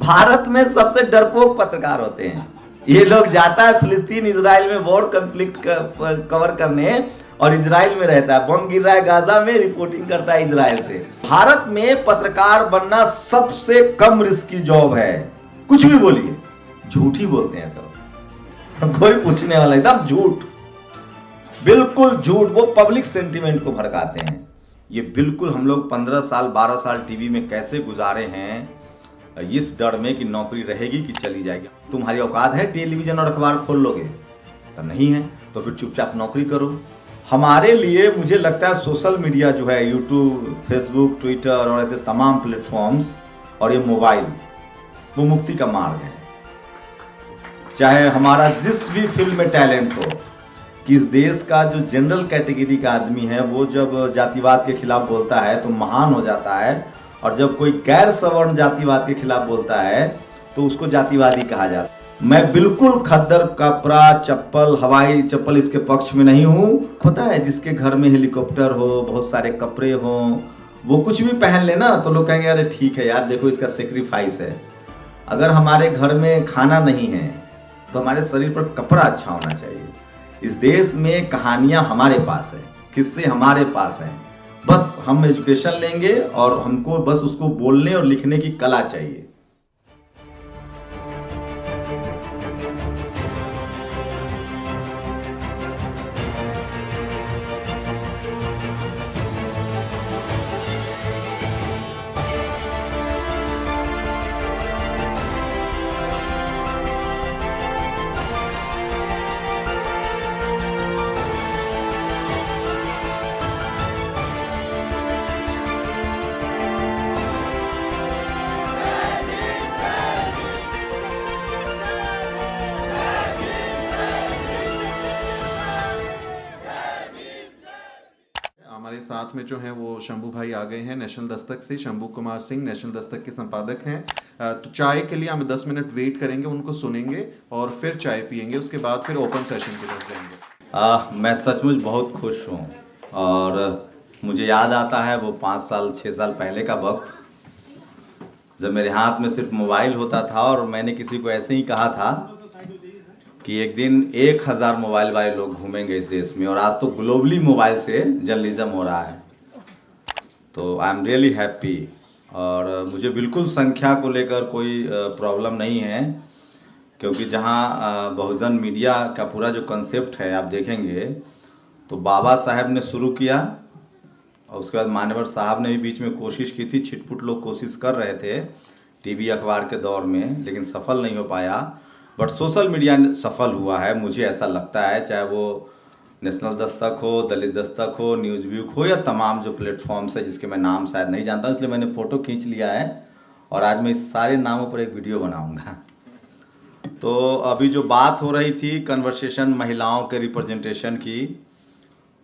भारत में सबसे डरपोक पत्रकार होते हैं। ये लोग जाता है फिलिस्तीन इजराइल में वॉर कॉन्फ्लिक्ट कवर करने और इजराइल में रहता है, बम गिर रहा है गाजा में, रिपोर्टिंग करता है इजराइल से। भारत में पत्रकार बनना सबसे कम रिस्की जॉब है। कुछ भी बोलिए, झूठ ही बोलते हैं सब, कोई पूछने वाला एकदम झूठ, बिल्कुल झूठ। वो पब्लिक सेंटिमेंट को भड़काते हैं। ये बिल्कुल हम लोग 15 साल 12 साल टीवी में कैसे गुजारे हैं, इस डर में कि नौकरी रहेगी कि चली जाएगी। तुम्हारी औकात है टेलीविजन और अखबार खोल लोगे? तो नहीं है, तो फिर चुपचाप नौकरी करो। हमारे लिए मुझे लगता है सोशल मीडिया जो है, यूट्यूब, फेसबुक, ट्विटर और ऐसे तमाम प्लेटफॉर्म्स और ये मोबाइल, वो मुक्ति का मार्ग है। चाहे हमारा जिस भी फील्ड में टैलेंट हो, कि इस देश का जो जनरल कैटेगरी का आदमी है वो जब जातिवाद के खिलाफ बोलता है तो महान हो जाता है, और जब कोई गैर सवर्ण जातिवाद के खिलाफ बोलता है तो उसको जातिवादी कहा जाता है। मैं बिल्कुल खद्दर, कपड़ा, चप्पल, हवाई चप्पल इसके पक्ष में नहीं हूँ। पता है, जिसके घर में हेलीकॉप्टर हो, बहुत सारे कपड़े हो, वो कुछ भी पहन लेना तो लोग कहेंगे अरे ठीक है यार, देखो इसका सेक्रीफाइस है। अगर हमारे घर में खाना नहीं है तो हमारे शरीर पर कपड़ा अच्छा होना चाहिए। इस देश में कहानियां हमारे पास है, किस्से हमारे पास हैं। बस हम एजुकेशन लेंगे और हमको बस उसको बोलने और लिखने की कला चाहिए। हमारे साथ में जो हैं वो शंभू भाई आ गए हैं नेशनल दस्तक से। शंभू कुमार सिंह नेशनल दस्तक के संपादक हैं। तो चाय के लिए हम 10 मिनट वेट करेंगे, उनको सुनेंगे और फिर चाय पियेंगे, उसके बाद फिर ओपन सेशन की तरफ जाएंगे। मैं सचमुच बहुत खुश हूँ और मुझे याद आता है वो 5 साल 6 साल पहले का वक्त, जब मेरे हाथ में सिर्फ मोबाइल होता था और मैंने किसी को ऐसे ही कहा था कि एक दिन 1000 मोबाइल वाले लोग घूमेंगे इस देश में, और आज तो ग्लोबली मोबाइल से जर्नलिज्म हो रहा है। तो आई एम रियली हैप्पी, और मुझे बिल्कुल संख्या को लेकर कोई प्रॉब्लम नहीं है, क्योंकि जहां बहुजन मीडिया का पूरा जो कॉन्सेप्ट है आप देखेंगे तो बाबा साहब ने शुरू किया और उसके बाद मान्यवर साहब ने भी बीच में कोशिश की थी। छिटपुट लोग कोशिश कर रहे थे टीवी अखबार के दौर में, लेकिन सफल नहीं हो पाया। बट सोशल मीडिया सफल हुआ है, मुझे ऐसा लगता है, चाहे वो नेशनल दस्तक हो, दलित दस्तक हो, न्यूज़ वीक हो, या तमाम जो प्लेटफॉर्म्स है जिसके मैं नाम शायद नहीं जानता, इसलिए मैंने फ़ोटो खींच लिया है और आज मैं इस सारे नामों पर एक वीडियो बनाऊंगा। तो अभी जो बात हो रही थी कन्वर्सेशन महिलाओं के रिप्रेजेंटेशन की,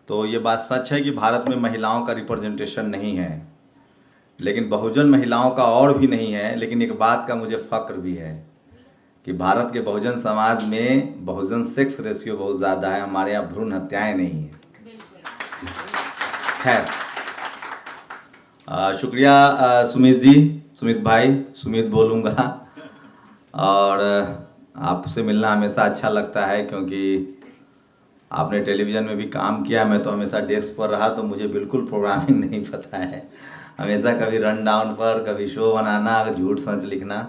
तो ये बात सच है कि भारत में महिलाओं का रिप्रेजेंटेशन नहीं है, लेकिन बहुजन महिलाओं का और भी नहीं है। लेकिन एक बात का मुझे फ़ख्र भी है कि भारत के बहुजन समाज में बहुजन सेक्स रेशियो बहुत ज़्यादा है, हमारे यहाँ भ्रूण हत्याएं नहीं हैं। खैर, शुक्रिया सुमित जी, सुमित भाई, सुमित बोलूँगा। और आपसे मिलना हमेशा अच्छा लगता है, क्योंकि आपने टेलीविज़न में भी काम किया, मैं तो हमेशा डेस्क पर रहा, तो मुझे बिल्कुल प्रोग्रामिंग नहीं पता है। हमेशा कभी रन डाउन पर, कभी शो बनाना, झूठ सच लिखना,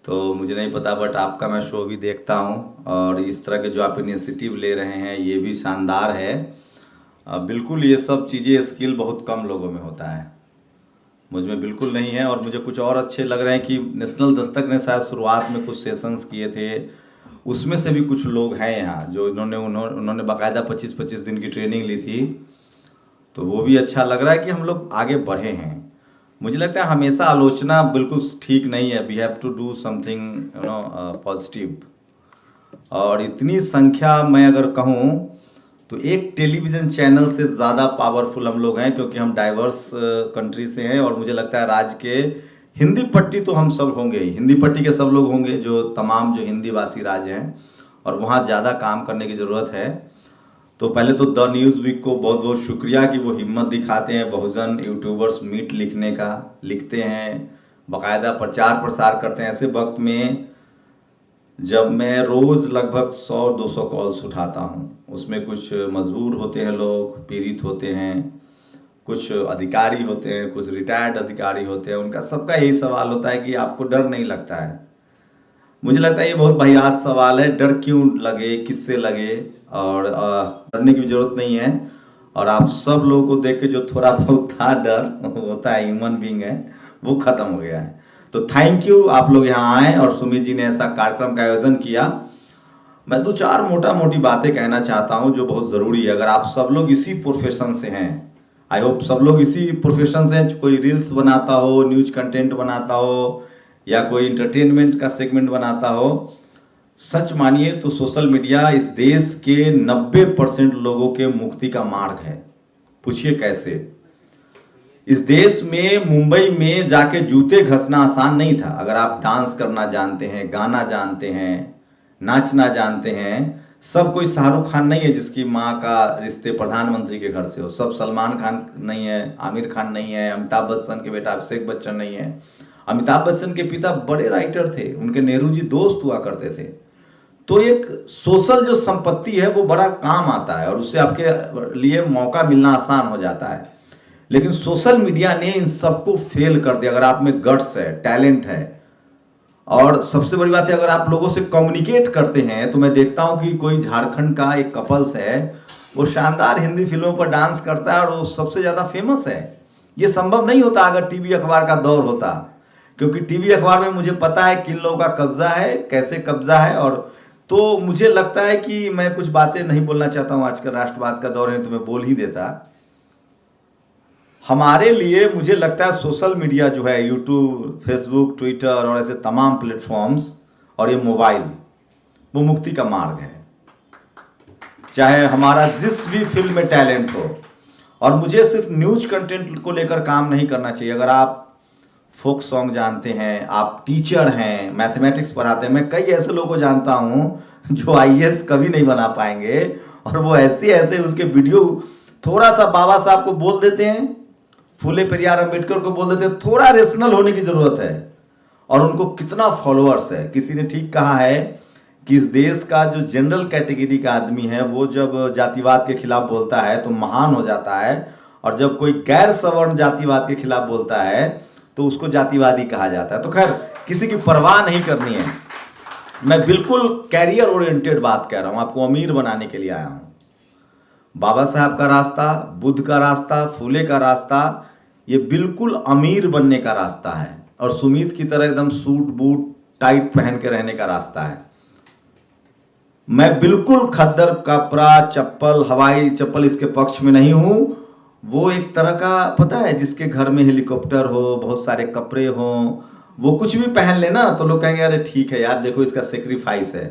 तो मुझे नहीं पता। बट आपका मैं शो भी देखता हूँ और इस तरह के जो आप इनिशिएटिव ले रहे हैं ये भी शानदार है। बिल्कुल ये सब चीज़ें स्किल बहुत कम लोगों में होता है, मुझ में बिल्कुल नहीं है। और मुझे कुछ और अच्छे लग रहे हैं कि नेशनल दस्तक ने शायद शुरुआत में कुछ सेशंस किए थे, उसमें से भी कुछ लोग हैं यहाँ जो उन्होंने बाकायदा 25-25 दिन की ट्रेनिंग ली थी, तो वो भी अच्छा लग रहा है कि हम लोग आगे बढ़े हैं। मुझे लगता है हमेशा आलोचना बिल्कुल ठीक नहीं है, we have to do something positive. और इतनी संख्या मैं अगर कहूँ तो एक टेलीविज़न चैनल से ज़्यादा पावरफुल हम लोग हैं, क्योंकि हम डाइवर्स कंट्री से हैं। और मुझे लगता है राज्य के हिंदी पट्टी तो हम सब होंगे ही, हिंदी पट्टी के सब लोग होंगे, जो तमाम जो हिंदी भाषी राज्य हैं, और वहाँ ज़्यादा काम करने की ज़रूरत है। तो पहले तो द न्यूज़ वीक को बहुत बहुत शुक्रिया कि वो हिम्मत दिखाते हैं बहुजन यूट्यूबर्स मीट लिखने का, लिखते हैं, बाकायदा प्रचार प्रसार करते हैं। ऐसे वक्त में जब मैं रोज़ लगभग 100-200 कॉल्स उठाता हूँ, उसमें कुछ मजबूर होते हैं लोग, पीड़ित होते हैं, कुछ अधिकारी होते हैं, कुछ रिटायर्ड अधिकारी होते हैं, उनका सबका यही सवाल होता है कि आपको डर नहीं लगता है। मुझे लगता है ये बहुत वाहियात सवाल है, डर क्यों लगे, किससे लगे, और डरने की जरूरत नहीं है। और आप सब लोगों को देख के जो थोड़ा बहुत था डर होता है, ह्यूमन बीइंग है, वो खत्म हो गया है। तो थैंक यू, आप लोग यहाँ आए और सुमित जी ने ऐसा कार्यक्रम का आयोजन किया। मैं 2-4 मोटा मोटी बातें कहना चाहता हूँ जो बहुत ज़रूरी है। अगर आप सब लोग इसी प्रोफेशन से हैं, आई होप सब लोग इसी प्रोफेशन से हैं, कोई रील्स बनाता हो, न्यूज कंटेंट बनाता हो, या कोई इंटरटेनमेंट का सेगमेंट बनाता हो, सच मानिए तो सोशल मीडिया इस देश के 90% लोगों के मुक्ति का मार्ग है। पूछिए कैसे? इस देश में मुंबई में जाके जूते घसना आसान नहीं था। अगर आप डांस करना जानते हैं, गाना जानते हैं, नाचना जानते हैं, सब कोई शाहरुख खान नहीं है जिसकी माँ का रिश्ते प्रधानमंत्री के घर से हो, सब सलमान खान नहीं है, आमिर खान नहीं है, अमिताभ बच्चन के बेटा अभिषेक बच्चन नहीं है। अमिताभ बच्चन के पिता बड़े राइटर थे, उनके नेहरू जी दोस्त हुआ करते थे। तो एक सोशल जो संपत्ति है वो बड़ा काम आता है और उससे आपके लिए मौका मिलना आसान हो जाता है। लेकिन सोशल मीडिया ने इन सबको फेल कर दिया। अगर आप में गट्स है, टैलेंट है, और सबसे बड़ी बात है अगर आप लोगों से कम्युनिकेट करते हैं, तो मैं देखता हूं कि कोई झारखंड का एक कपल्स है, वो शानदार हिंदी फिल्मों पर डांस करता है और वो सबसे ज़्यादा फेमस है। ये संभव नहीं होता अगर टीवी अखबार का दौर होता, क्योंकि टीवी अखबार में मुझे पता है किन लोगों का कब्जा है, कैसे कब्जा है। और तो मुझे लगता है कि मैं कुछ बातें नहीं बोलना चाहता हूँ, आजकल राष्ट्रवाद का दौर है तो मैं बोल ही देता। हमारे लिए मुझे लगता है सोशल मीडिया जो है, यूट्यूब, फेसबुक, ट्विटर और ऐसे तमाम प्लेटफॉर्म्स और ये मोबाइल, वो मुक्ति का मार्ग है। चाहे हमारा जिस भी फील्ड में टैलेंट हो, और मुझे सिर्फ न्यूज कंटेंट को लेकर काम नहीं करना चाहिए। अगर आप फोक सॉन्ग जानते हैं, आप टीचर हैं, मैथमेटिक्स पढ़ाते हैं, मैं कई ऐसे लोगों को जानता हूँ जो आईएएस कभी नहीं बना पाएंगे, और वो ऐसे ऐसे उसके वीडियो थोड़ा सा बाबा साहब को बोल देते हैं, फूले पेरियार अंबेडकर को बोल देते हैं, थोड़ा रेशनल होने की जरूरत है, और उनको कितना फॉलोअर्स है। किसी ने ठीक कहा है कि इस देश का जो जनरल कैटेगरी का आदमी है वो जब जातिवाद के खिलाफ बोलता है तो महान हो जाता है, और जब कोई गैर सवर्ण जातिवाद के खिलाफ बोलता है तो उसको जातिवादी कहा जाता है। तो खैर किसी की परवाह नहीं करनी है। मैं बिल्कुल कैरियर ओरिएंटेड बात कह रहा हूं, आपको अमीर बनाने के लिए आया हूं। बाबा साहब का रास्ता, बुद्ध का रास्ता, फूले का रास्ता, ये बिल्कुल अमीर बनने का रास्ता है, और सुमित की तरह एकदम सूट बूट टाइट पहन के रहने का रास्ता है। मैं बिल्कुल खद्दर कपड़ा, चप्पल, हवाई चप्पल इसके पक्ष में नहीं हूं। वो एक तरह का, पता है, जिसके घर में हेलीकॉप्टर हो, बहुत सारे कपड़े हो, वो कुछ भी पहन ले ना तो लोग कहेंगे अरे ठीक है यार, देखो इसका सेक्रीफाइस है।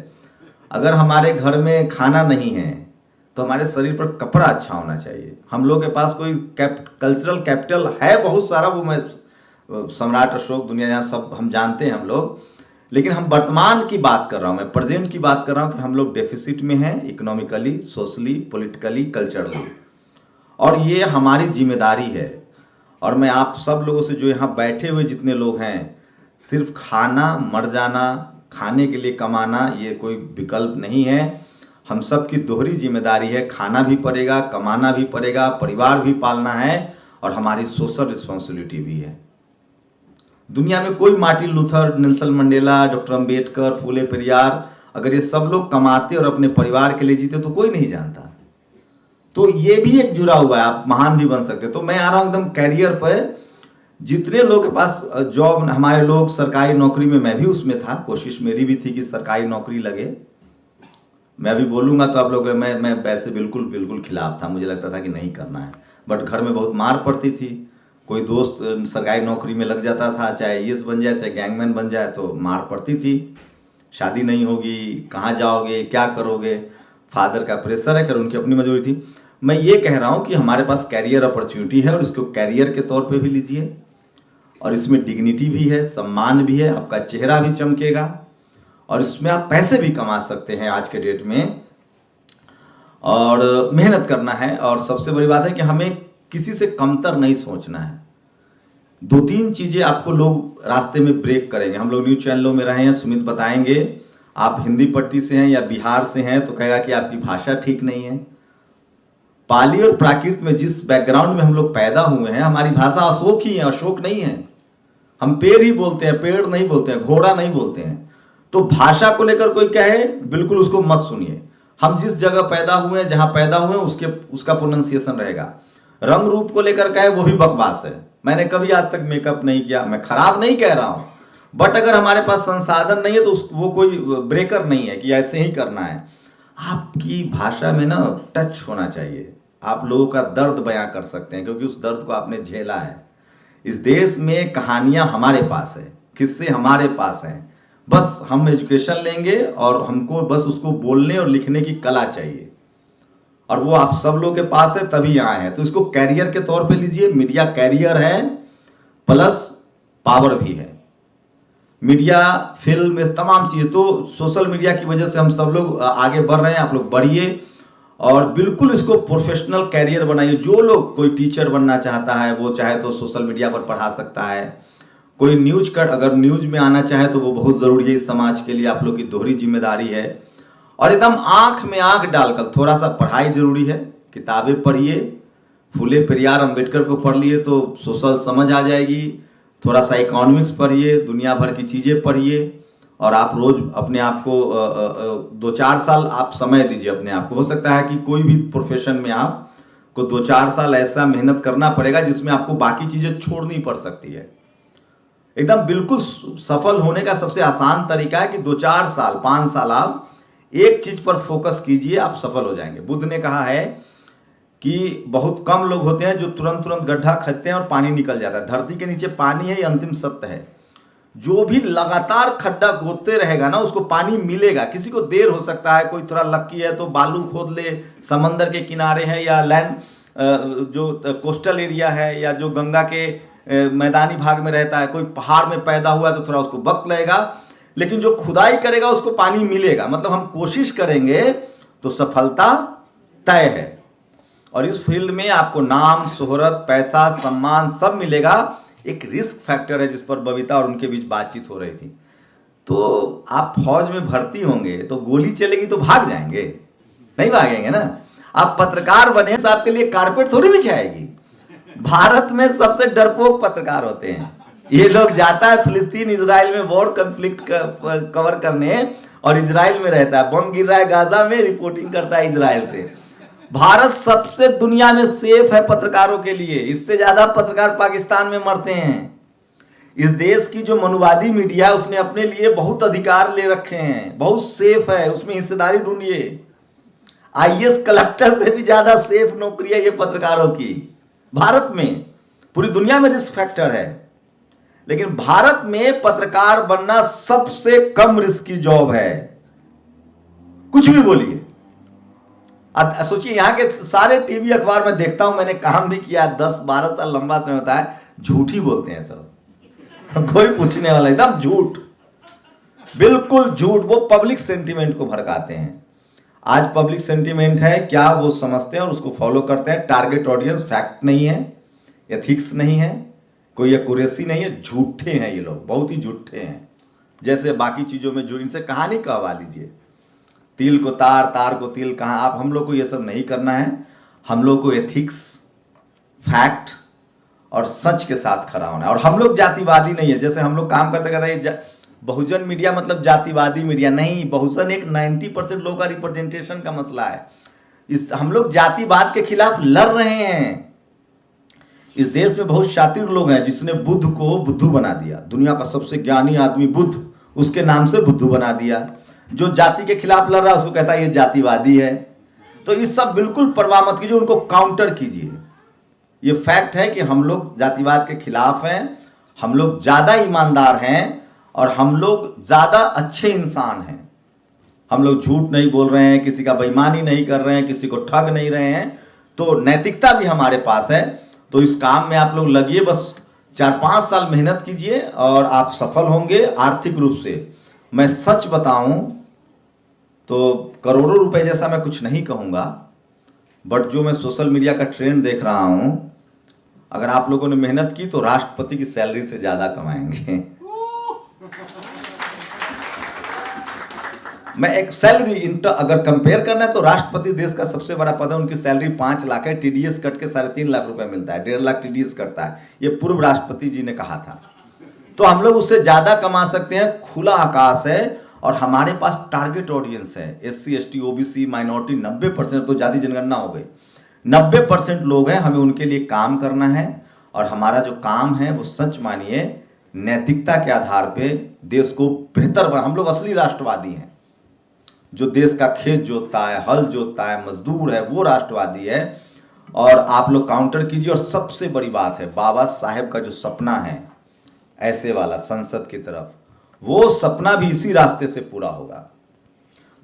अगर हमारे घर में खाना नहीं है तो हमारे शरीर पर कपड़ा अच्छा होना चाहिए। हम लोग के पास कोई कल्चरल कैपिटल है बहुत सारा, वो मैं सम्राट अशोक, दुनिया जहाँ सब हम जानते हैं हम लोग, लेकिन हम वर्तमान की बात कर रहा हूँ, मैं प्रेजेंट की बात कर रहा हूँ कि हम लोग डेफिसिट में हैं, इकोनॉमिकली, सोशली, पॉलिटिकली, कल्चरली, और ये हमारी जिम्मेदारी है। और मैं आप सब लोगों से, जो यहाँ बैठे हुए जितने लोग हैं, सिर्फ खाना, मर जाना, खाने के लिए कमाना, ये कोई विकल्प नहीं है। हम सब की दोहरी जिम्मेदारी है, खाना भी पड़ेगा, कमाना भी पड़ेगा, परिवार भी पालना है, और हमारी सोशल रिस्पॉन्सिबिलिटी भी है। दुनिया में कोई Martin Luther, Nelson Mandela, doctor Ambedkar, Phule Periyar, अगर ये सब लोग कमाते और अपने परिवार के लिए जीते तो कोई नहीं जानता। तो ये भी एक जुड़ा हुआ है, आप महान भी बन सकते। तो मैं आ रहा हूँ एकदम कैरियर पर। जितने लोग के पास जॉब, हमारे लोग सरकारी नौकरी में, मैं भी उसमें था, कोशिश मेरी भी थी कि सरकारी नौकरी लगे। मैं अभी बोलूँगा तो आप लोग, मैं वैसे बिल्कुल खिलाफ था, मुझे लगता था कि नहीं करना है, बट घर में बहुत मार पड़ती थी। कोई दोस्त सरकारी नौकरी में लग जाता था, चाहे आईएएस बन जाए, चाहे गैंगमैन बन जाए, तो मार पड़ती थी, शादी नहीं होगी, कहाँ जाओगे, क्या करोगे, फादर का प्रेशर है, खैर उनकी अपनी मजबूरी थी। मैं ये कह रहा हूँ कि हमारे पास कैरियर अपॉर्चुनिटी है, और इसको कैरियर के तौर पे भी लीजिए, और इसमें डिग्निटी भी है, सम्मान भी है, आपका चेहरा भी चमकेगा, और इसमें आप पैसे भी कमा सकते हैं आज के डेट में। और मेहनत करना है, और सबसे बड़ी बात है कि हमें किसी से कमतर नहीं सोचना है। दो तीन चीजें आपको लोग रास्ते में ब्रेक करेंगे। हम लोग न्यूज चैनलों में रहे हैं, सुमित बताएंगे, आप हिंदी पट्टी से हैं या बिहार से हैं तो कहेगा कि आपकी भाषा ठीक नहीं है। पाली और प्राकृत में जिस बैकग्राउंड में हम लोग पैदा हुए हैं, हमारी भाषा अशोक ही है, अशोक नहीं है। हम पेड़ ही बोलते हैं, पेड़ नहीं बोलते हैं, घोड़ा नहीं बोलते हैं। तो भाषा को लेकर कोई कहे, बिल्कुल उसको मत सुनिए। हम जिस जगह पैदा हुए हैं, जहां पैदा हुए हैं, उसका प्रोनाउंसिएशन रहेगा। रंग रूप को लेकर कहे, वो भी बकवास है। मैंने कभी आज तक मेकअप नहीं किया, मैं खराब नहीं कह रहा हूं, बट अगर हमारे पास संसाधन नहीं है तो वो कोई ब्रेकर नहीं है कि ऐसे ही करना है। आपकी भाषा में ना टच होना चाहिए, आप लोगों का दर्द बयां कर सकते हैं, क्योंकि उस दर्द को आपने झेला है। इस देश में कहानियां हमारे पास है, किस्से हमारे पास हैं, बस हम एजुकेशन लेंगे और हमको बस उसको बोलने और लिखने की कला चाहिए, और वो आप सब लोगों के पास है, तभी आए हैं। तो इसको कैरियर के तौर पे लीजिए। मीडिया कैरियर है प्लस पावर भी है। मीडिया, फिल्म, तमाम चीजें, तो सोशल मीडिया की वजह से हम सब लोग आगे बढ़ रहे हैं। आप लोग बढ़िए और बिल्कुल इसको प्रोफेशनल कैरियर बनाइए। जो लोग, कोई टीचर बनना चाहता है वो चाहे तो सोशल मीडिया पर पढ़ा सकता है। कोई अगर न्यूज में आना चाहे तो वो बहुत जरूरी है इस समाज के लिए। आप लोग की दोहरी जिम्मेदारी है, और एकदम आंख में आंख डालकर थोड़ा सा पढ़ाई जरूरी है। किताबें पढ़िए, फूले पेरियार अम्बेडकर को पढ़ लिए तो सोशल समझ आ जाएगी। थोड़ा सा इकोनॉमिक्स पढ़िए, दुनिया भर की चीज़ें पढ़िए, और आप रोज अपने आप को 2-4 साल आप समय दीजिए अपने आप को। हो सकता है कि कोई भी प्रोफेशन में आपको 2-4 साल ऐसा मेहनत करना पड़ेगा जिसमें आपको बाकी चीज़ें छोड़नी पड़ सकती है। एकदम बिल्कुल सफल होने का सबसे आसान तरीका है कि 2-4 साल, 5 साल आप एक चीज पर फोकस कीजिए, आप सफल हो जाएंगे। बुद्ध ने कहा है कि बहुत कम लोग होते हैं जो तुरंत गड्ढा खोदते हैं और पानी निकल जाता है। धरती के नीचे पानी है, ये अंतिम सत्य है। जो भी लगातार खड्डा खोदते रहेगा ना, उसको पानी मिलेगा। किसी को देर हो सकता है, कोई थोड़ा लक्की है तो बालू खोद ले, समंदर के किनारे है या लैंड जो कोस्टल एरिया है, या जो गंगा के मैदानी भाग में रहता है, कोई पहाड़ में पैदा हुआ है तो थोड़ा उसको वक्त लगेगा, लेकिन जो खुदाई करेगा उसको पानी मिलेगा। मतलब हम कोशिश करेंगे तो सफलता तय है। और इस फील्ड में आपको नाम, शोहरत, पैसा, सम्मान सब मिलेगा। एक रिस्क फैक्टर है जिस पर बबीता और उनके बीच बातचीत हो रही थी। तो आप फौज में भर्ती होंगे तो गोली चलेगी तो भाग जाएंगे, नहीं भागेंगे ना। आप पत्रकार बने तो आपके लिए कारपेट थोड़ी बिछाएगी। भारत में सबसे डरपोक पत्रकार होते हैं। ये लोग जाता है फिलिस्तीन इजराइल में वॉर कॉन्फ्लिक्ट कवर करने, और इजराइल में रहता है, बम गिर रहा है गाजा में, रिपोर्टिंग करता है इजराइल से। भारत सबसे दुनिया में सेफ है पत्रकारों के लिए, इससे ज्यादा पत्रकार पाकिस्तान में मरते हैं। इस देश की जो मनुवादी मीडिया है उसने अपने लिए बहुत अधिकार ले रखे हैं, बहुत सेफ है, उसमें हिस्सेदारी ढूंढिए। आईएएस कलेक्टर से भी ज्यादा सेफ नौकरी है ये पत्रकारों की। भारत में, पूरी दुनिया में रिस्क फैक्टर है, लेकिन भारत में पत्रकार बनना सबसे कम रिस्क की जॉब है। कुछ भी बोलिए। सोचिए, यहाँ के सारे टीवी अखबार में देखता हूं, मैंने काम भी किया, 10-12 साल लंबा समय होता है, झूठ ही बोलते हैं सब। कोई पूछने वाला, एकदम झूठ, बिल्कुल झूठ। वो पब्लिक सेंटिमेंट को भड़काते हैं। आज पब्लिक सेंटिमेंट है क्या, वो समझते हैं और उसको फॉलो करते हैं। टारगेट ऑडियंस फैक्ट नहीं है, एथिक्स नहीं है, कोई एक्यूरेसी नहीं है, झूठे हैं ये लोग, बहुत ही झूठे हैं। जैसे बाकी चीज़ों में जो, इनसे कहानी कहवा लीजिए, तिल को तार, तार को तिल, कहाँ। आप, हम लोग को ये सब नहीं करना है। हम लोग को एथिक्स, फैक्ट और सच के साथ खड़ा होना है। और हम लोग जातिवादी नहीं है। जैसे हम लोग काम करते करते बहुजन मीडिया मतलब जातिवादी मीडिया नहीं। बहुजन एक 90% लोगों का रिप्रेजेंटेशन का मसला है। हम लोग जातिवाद के खिलाफ लड़ रहे हैं। इस देश में बहुत शातिर लोग हैं जिसने बुद्ध को बुद्धू बना दिया। दुनिया का सबसे ज्ञानी आदमी बुद्ध, उसके नाम से बुद्धू बना दिया। जो जाति के खिलाफ लड़ रहा है उसको कहता है ये जातिवादी है। तो इस सब बिल्कुल परवाह मत कीजिए, उनको काउंटर कीजिए। ये फैक्ट है कि हम लोग जातिवाद के खिलाफ हैं, हम लोग ज्यादा ईमानदार हैं और हम लोग ज्यादा अच्छे इंसान हैं। हम लोग झूठ नहीं बोल रहे हैं, किसी का बेईमानी नहीं कर रहे हैं, किसी को ठग नहीं रहे हैं। तो नैतिकता भी हमारे पास है। तो इस काम में आप लोग लगिए, बस 4-5 साल मेहनत कीजिए और आप सफल होंगे आर्थिक रूप से। मैं सच बताऊं तो करोड़ों रुपए जैसा मैं कुछ नहीं कहूंगा, बट जो मैं सोशल मीडिया का ट्रेंड देख रहा हूं, अगर आप लोगों ने मेहनत की तो राष्ट्रपति की सैलरी से ज्यादा कमाएंगे। मैं एक सैलरी अगर कंपेयर करना है तो राष्ट्रपति देश का सबसे बड़ा पद है, उनकी सैलरी 5 लाख है, टीडीएस कट के 3.5 लाख रुपए मिलता है, 1.5 लाख टीडीएस कटता है, ये पूर्व राष्ट्रपति जी ने कहा था। तो हम लोग उससे ज्यादा कमा सकते हैं, खुला आकाश है, और हमारे पास टारगेट ऑडियंस है, SC ST OBC माइनॉरिटी 90%, तो ज्यादा जनगणना हो गई, 90% लोग हैं, हमें उनके लिए काम करना है। और हमारा जो काम है वो सच मानिए नैतिकता के आधार पे देश को बेहतर बना। हम लोग असली राष्ट्रवादी हैं, जो देश का खेत जोतता है, हल जोतता है, मजदूर है, वो राष्ट्रवादी है। और आप लोग काउंटर कीजिए। और सबसे बड़ी बात है, बाबा साहेब का जो सपना है ऐसे वाला संसद की तरफ, वो सपना भी इसी रास्ते से पूरा होगा।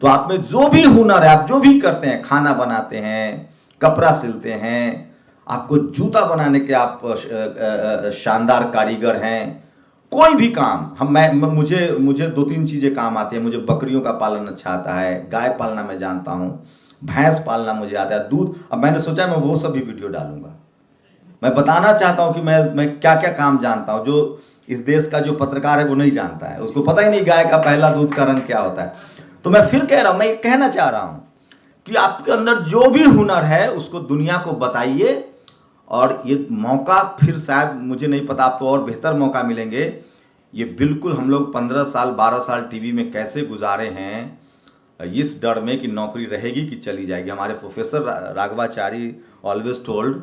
तो आप में जो भी हुनर है, आप जो भी करते हैं, खाना बनाते हैं, कपड़ा सिलते हैं, आपको जूता बनाने के आप शानदार कारीगर हैं, कोई भी काम मुझे 2-3 चीजें काम आती है। मुझे बकरियों का पालन अच्छा आता है, गाय पालना मैं जानता हूं, भैंस पालना मुझे आता है, दूध। अब मैंने सोचा मैं वो सब भी वीडियो डालूंगा। मैं बताना चाहता हूं कि मैं क्या क्या काम जानता हूं, जो इस देश का जो पत्रकार है वो नहीं जानता है, उसको पता ही नहीं गाय का पहला दूध का रंग क्या होता है। तो मैं फिर कह रहा हूं, मैं कहना चाह रहा हूं कि आपके अंदर जो भी हुनर है उसको दुनिया को बताइए। और ये मौका फिर शायद, मुझे नहीं पता, आपको और बेहतर मौका मिलेंगे। ये बिल्कुल हम लोग 15 साल 12 साल टीवी में कैसे गुजारे हैं, इस डर में कि नौकरी रहेगी कि चली जाएगी। हमारे प्रोफेसर राघवाचारी ऑलवेज टोल्ड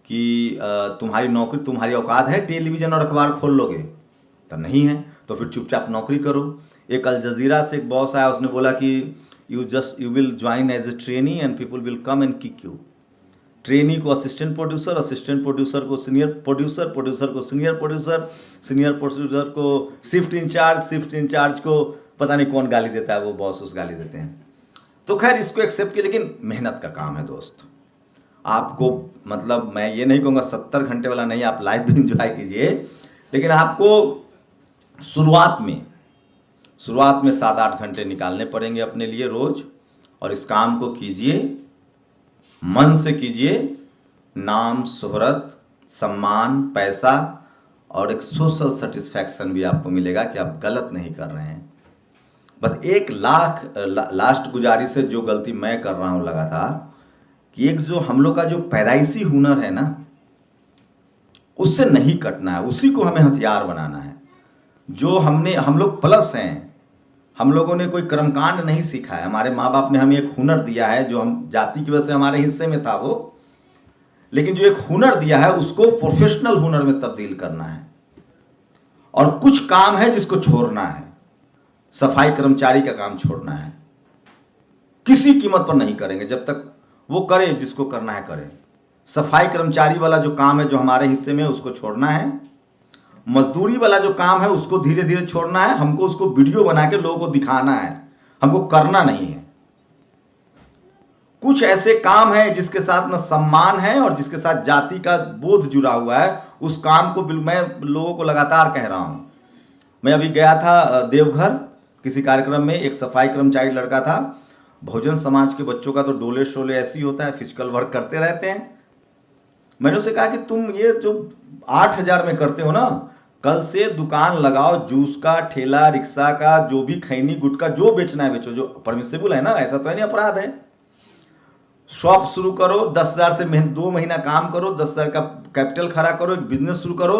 कि तुम्हारी नौकरी, तुम्हारी औकात है टेलीविजन और अखबार खोल लोगे? तो नहीं है, तो फिर चुपचाप नौकरी करो। एक अल जजीरा से एक बॉस आया, उसने बोला कि you will join as a trainee and people will come and kick you. Trainee को असिस्टेंट प्रोड्यूसर, असिस्टेंट प्रोड्यूसर को सीनियर प्रोड्यूसर, प्रोड्यूसर को सीनियर प्रोड्यूसर, सीनियर प्रोड्यूसर को शिफ्ट इंचार्ज, शिफ्ट इंचार्ज को पता नहीं कौन गाली देता है, वो बॉस उस गाली देते हैं। तो खैर इसको एक्सेप्ट किया, लेकिन मेहनत का काम है दोस्त। आपको मतलब मैं ये नहीं कहूँगा 70 घंटे वाला नहीं, आप लाइफ भी इंजॉय कीजिए, लेकिन आपको शुरुआत में 7-8 घंटे निकालने पड़ेंगे अपने लिए रोज। और इस काम को कीजिए, मन से कीजिए। नाम, शोहरत, सम्मान, पैसा और एक सोशल सेटिस्फैक्शन भी आपको मिलेगा कि आप गलत नहीं कर रहे हैं। बस एक लास्ट गुजारिश है, जो गलती मैं कर रहा हूं लगातार, कि एक जो हम लोग का जो पैदाइशी हुनर है ना, उससे नहीं कटना है, उसी को हमें हथियार बनाना है। जो हम लोग प्लस हैं, हम लोगों ने कोई कर्मकांड नहीं सीखा है। हमारे माँ बाप ने हमें एक हुनर दिया है, जो हम जाति की वजह से हमारे हिस्से में था वो, लेकिन जो एक हुनर दिया है उसको प्रोफेशनल हुनर में तब्दील करना है। और कुछ काम है जिसको छोड़ना है। सफाई कर्मचारी का काम छोड़ना है, किसी कीमत पर नहीं करेंगे, जब तक वो करे जिसको करना है करे। सफाई कर्मचारी वाला जो काम है जो हमारे हिस्से में, उसको छोड़ना है। मजदूरी वाला जो काम है उसको धीरे धीरे छोड़ना है। हमको उसको वीडियो बना के लोगों को दिखाना है, हमको करना नहीं है। कुछ ऐसे काम है जिसके साथ न सम्मान है और जिसके साथ जाति का बोध जुड़ा हुआ है, उस काम को मैं लोगों को लगातार कह रहा हूं। मैं अभी गया था देवघर किसी कार्यक्रम में, एक सफाई कर्मचारी लड़का था। बहुजन समाज के बच्चों का तो डोले शोले ऐसी ही होता है, फिजिकल वर्क करते रहते हैं। मैंने उसे कहा कि तुम ये जो 8,000 में करते हो ना, कल से दुकान लगाओ, जूस का ठेला, रिक्शा का, जो भी खैनी गुटका जो बेचना है बेचो, जो परमिसेबल है ना, ऐसा तो है नहीं अपराध है। शॉप शुरू करो, 10,000 से 2 महीना काम करो, 10,000 का कैपिटल खड़ा करो, एक बिजनेस शुरू करो।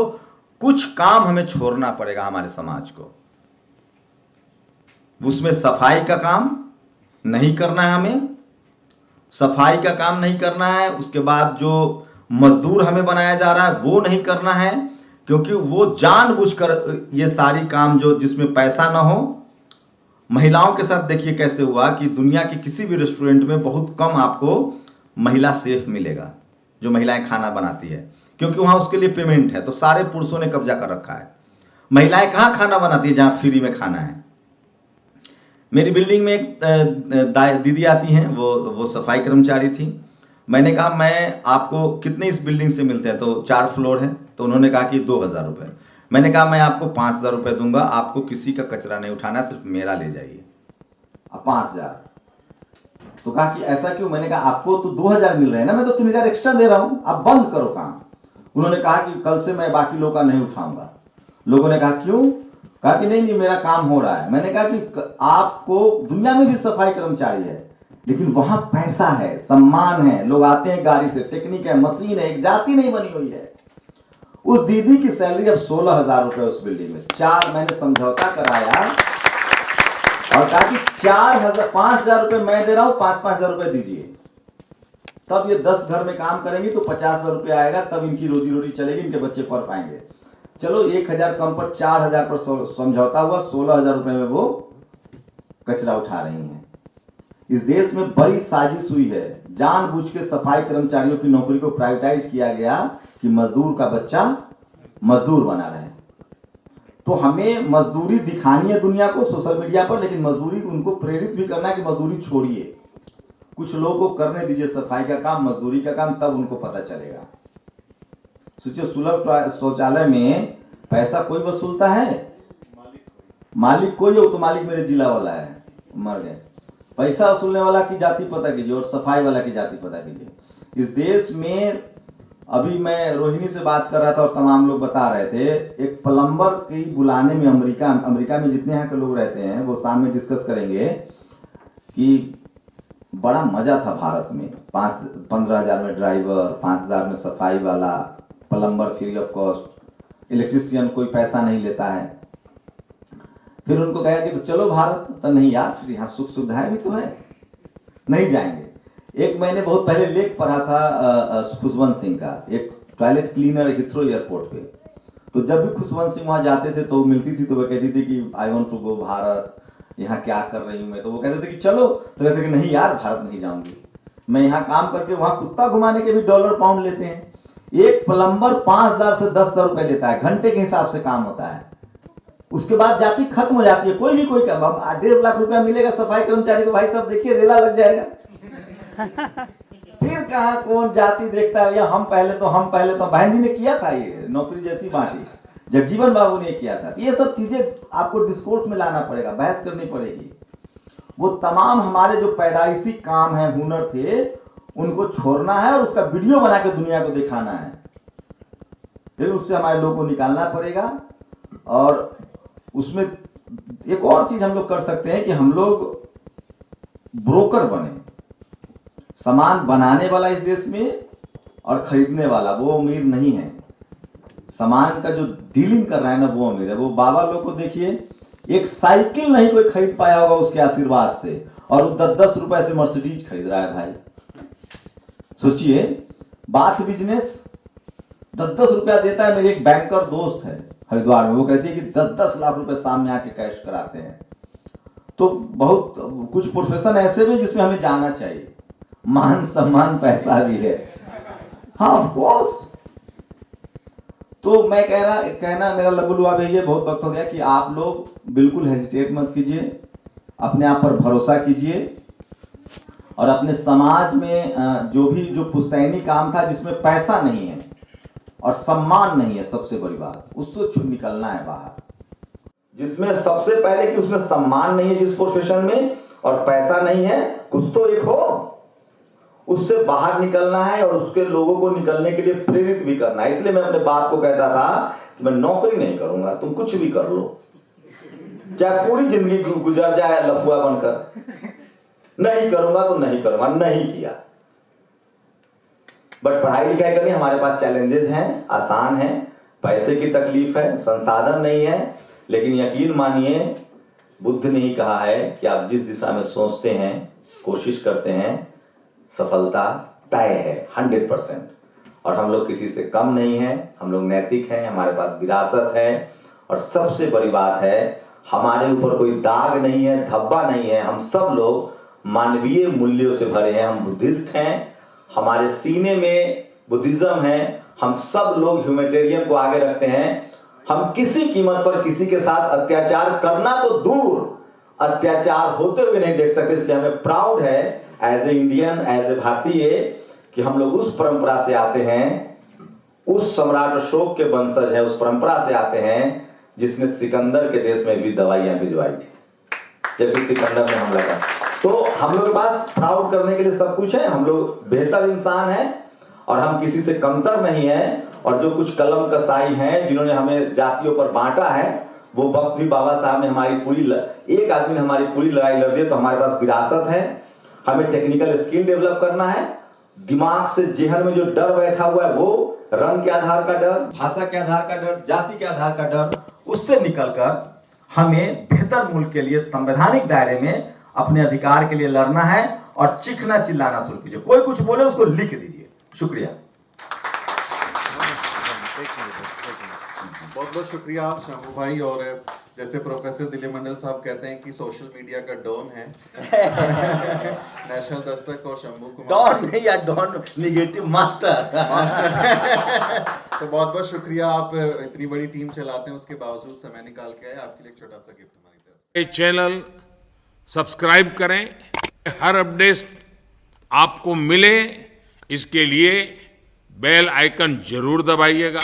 कुछ काम हमें छोड़ना पड़ेगा हमारे समाज को। उसमें सफाई का काम नहीं करना है, हमें सफाई का काम नहीं करना है। उसके बाद जो मजदूर हमें बनाया जा रहा है वो नहीं करना है, क्योंकि वो जानबूझकर ये सारी काम जो जिसमें पैसा ना हो। महिलाओं के साथ देखिए कैसे हुआ कि दुनिया के किसी भी रेस्टोरेंट में बहुत कम आपको महिला सेफ मिलेगा जो महिलाएं खाना बनाती है, क्योंकि वहां उसके लिए पेमेंट है। तो सारे पुरुषों ने कब्जा कर रखा है। महिलाएं कहां खाना बनाती है जहां फ्री में खाना है। मेरी बिल्डिंग में एक दीदी आती हैं, वो सफाई कर्मचारी थी। मैंने कहा मैं आपको कितने इस बिल्डिंग से मिलते हैं, तो 4 फ्लोर है। तो उन्होंने कहा कि 2,000 रुपये। मैंने कहा मैं आपको 5,000 रुपये दूंगा, आपको किसी का कचरा नहीं उठाना, सिर्फ मेरा ले जाइए। अब 5,000। तो कहा कि ऐसा क्यों? मैंने कहा आपको तो 2,000 मिल रहे हैं ना, मैं तो 3,000 एक्स्ट्रा दे रहा हूं, आप बंद करो काम। उन्होंने कहा कि कल से मैं बाकी लोगों का नहीं उठाऊंगा। लोगों ने कहा क्यों? कहा कि नहीं मेरा काम हो रहा है। मैंने कहा कि आपको दुनिया में भी सफाई कर्मचारी है, लेकिन वहां पैसा है, सम्मान है, लोग आते हैं गाड़ी से, टेक्निक है, मशीन है, एक जाति नहीं बनी हुई है। उस दीदी की सैलरी अब 16,000 रुपए उस बिल्डिंग में। मैंने समझौता कराया और कहा कि 5,000 रुपए मैं दे रहा हूं, 5,000 रुपए दीजिए। तब ये 10 घर में काम करेंगी तो 50,000 रुपए आएगा, तब इनकी रोजी रोटी चलेगी, इनके बच्चे पढ़ पाएंगे। चलो 1,000 कम पर 4,000 पर समझौता हुआ, 16,000 रुपए में वो कचरा उठा रही हैं। इस देश में बड़ी साजिश हुई है, जानबूझ के सफाई कर्मचारियों की नौकरी को प्राइवेटाइज किया गया कि मजदूर का बच्चा मजदूर बना रहे। तो हमें मजदूरी दिखानी है दुनिया को सोशल मीडिया पर, लेकिन मजदूरी उनको प्रेरित भी करना है कि मजदूरी छोड़िए, कुछ लोगों को करने दीजिए सफाई का काम, मजदूरी का काम, तब उनको पता चलेगा। सोचिए सुलभ शौचालय में पैसा कोई वसूलता है? मालिक कोई हो तो मालिक मेरे जिला वाला है, मर गए। पैसा वसूलने वाला की जाति पता कीजिए और सफाई वाला की जाति पता कीजिए। इस देश में अभी मैं रोहिणी से बात कर रहा था और तमाम लोग बता रहे थे, एक प्लम्बर की बुलाने में अमेरिका में जितने यहाँ के लोग रहते हैं वो शाम में डिस्कस करेंगे कि बड़ा मजा था भारत में। 15,000 में ड्राइवर, 5,000 में सफाई वाला, plumber free of cost, electrician कोई पैसा नहीं लेता है। फिर उनको कहा कि तो चलो भारत, तो नहीं यार फिर यहाँ सुख सुविधाएं भी तो है, नहीं जाएंगे। एक मैंने बहुत पहले लेख पढ़ा था खुशवंत सिंह का, एक टॉयलेट क्लीनर हिथ्रो एयरपोर्ट पे। तो जब भी खुशवंत सिंह वहां जाते थे तो मिलती थी तो वो कहती थी कि I want to go Bharat, यहाँ क्या कर रही हूँ मैं। तो वो कहते थे कि चलो, तो कहते कि नहीं यार भारत नहीं जाऊंगी, मैं यहाँ काम करके वहां कुत्ता घुमाने के भी डॉलर पाउंड लेते हैं। एक प्लम्बर 5,000 से 10,000 रुपए लेता है, घंटे के हिसाब से काम होता है। उसके बाद जाति खत्म हो जाती है, कोई भी कोई काम। 1.5 लाख रुपया मिलेगा सफाई कर्मचारी को, भाई साहब देखिए रेला लग जाएगा। फिर कहा कौन जाति देखता है? या हम पहले तो बहन जी ने किया था, ये नौकरी जैसी बांटी जगजीवन बाबू ने किया था। ये सब चीजें आपको डिस्कोर्स में लाना पड़ेगा, बहस करनी पड़ेगी। वो तमाम हमारे जो पैदाइशी काम है, हुनर थे, उनको छोड़ना है और उसका वीडियो बना के दुनिया को दिखाना है। फिर उससे हमारे लोगों को निकालना पड़ेगा। और उसमें एक और चीज हम लोग कर सकते हैं कि हम लोग ब्रोकर बने। सामान बनाने वाला इस देश में और खरीदने वाला वो अमीर नहीं है, सामान का जो डीलिंग कर रहा है ना वो अमीर है। वो बाबा लोग को देखिए, एक साइकिल नहीं कोई खरीद पाया होगा उसके आशीर्वाद से, और वो 10-10 रुपए से मर्सिडीज खरीद रहा है। भाई सोचिए, बात बिजनेस 10-10 रुपया देता है। मेरी एक बैंकर दोस्त है हरिद्वार में, वो कहती है कि 10-10 लाख रुपए सामने आके कैश कराते हैं। तो बहुत कुछ प्रोफेशन ऐसे भी जिसमें हमें जाना चाहिए, मान सम्मान पैसा भी है, हाँ ऑफ कोर्स। तो मैं कहना मेरा लगुलुआ भैया बहुत वक्त हो गया कि आप लोग बिल्कुल हेजिटेट मत कीजिए, अपने आप पर भरोसा कीजिए और अपने समाज में जो पुश्तैनी काम था जिसमें पैसा नहीं है और सम्मान नहीं है, सबसे बड़ी बात, उससे छुप निकलना है बाहर। जिसमें सबसे पहले कि उसमें सम्मान नहीं है जिस प्रोफेशन में, और पैसा नहीं है, कुछ तो एक हो, उससे बाहर निकलना है और उसके लोगों को निकलने के लिए प्रेरित भी करना है। इसलिए मैं अपने बाप को कहता था कि मैं नौकरी नहीं करूंगा, तुम कुछ भी कर लो, चाहे पूरी जिंदगी गुजर जाए लफुआ बनकर, नहीं करूंगा तो नहीं करूंगा, नहीं किया। बट पढ़ाई लिखाई करनी, हमारे पास चैलेंजेस हैं, आसान है, पैसे की तकलीफ है, संसाधन नहीं है, लेकिन यकीन मानिए बुद्ध ने ही कहा है कि आप जिस दिशा में सोचते हैं, कोशिश करते हैं, सफलता तय है 100%। और हम लोग किसी से कम नहीं है, हम लोग नैतिक हैं, हमारे पास विरासत है, और सबसे बड़ी बात है हमारे ऊपर कोई दाग नहीं है, धब्बा नहीं है। हम सब लोग मानवीय मूल्यों से भरे हैं, हम बुद्धिस्ट हैं, हमारे सीने में बुद्धिज्म है, हम सब लोग ह्यूमैनिटेरियन को आगे रखते हैं। हम किसी कीमत पर किसी के साथ अत्याचार करना तो दूर, अत्याचार होते हुए नहीं देख सकते। इसलिए हमें प्राउड है as a Indian, as a भारतीय, कि हम लोग उस परंपरा से आते हैं, उस सम्राट अशोक के वंशज हैं, उस परंपरा से आते हैं जिसने सिकंदर के देश में भी दवाइयां भिजवाई थी जबकि सिकंदर ने हमला किया। तो हम लोग के पास प्राउड करने के लिए सब कुछ है, हम लोग बेहतर इंसान हैं और हम किसी से कमतर नहीं है। और जो कुछ कलम कसाई हैं जिन्होंने हमें जातियों पर बांटा है, वो वक्त भी बाबा साहब ने हमारी एक आदमी ने हमारी पूरी लड़ाई लड़ दी। तो हमारे पास विरासत है, हमें टेक्निकल स्किल डेवलप करना है। दिमाग से जेहन में जो डर बैठा हुआ है, वो रंग के आधार का डर, भाषा के आधार का डर, जाति के आधार का डर, उससे निकलकर हमें बेहतर मुल्क के लिए संवैधानिक दायरे में अपने अधिकार के लिए लड़ना है। और चीखना चिल्लाना शुरू कीजिए, कोई कुछ बोले उसको लिख दीजिए। शुक्रिया। बहुत बहुत शुक्रिया शंभू भाई। और जैसे प्रोफेसर दिलीप मंडल साहब कहते हैं कि सोशल मीडिया का डॉन है नेशनल दस्तक और शंभू कुमार। डॉन नहीं या डॉन निगेटिव मास्टर। तो बहुत बहुत शुक्रिया, आप इतनी बड़ी टीम चलाते हैं उसके बावजूद समय निकाल के आए। आपके लिए एक छोटा सा गिफ्ट हमारी तरफ से। ये चैनल सब्सक्राइब करें, हर अपडेट आपको मिले इसके लिए बेल आइकन जरूर दबाइएगा।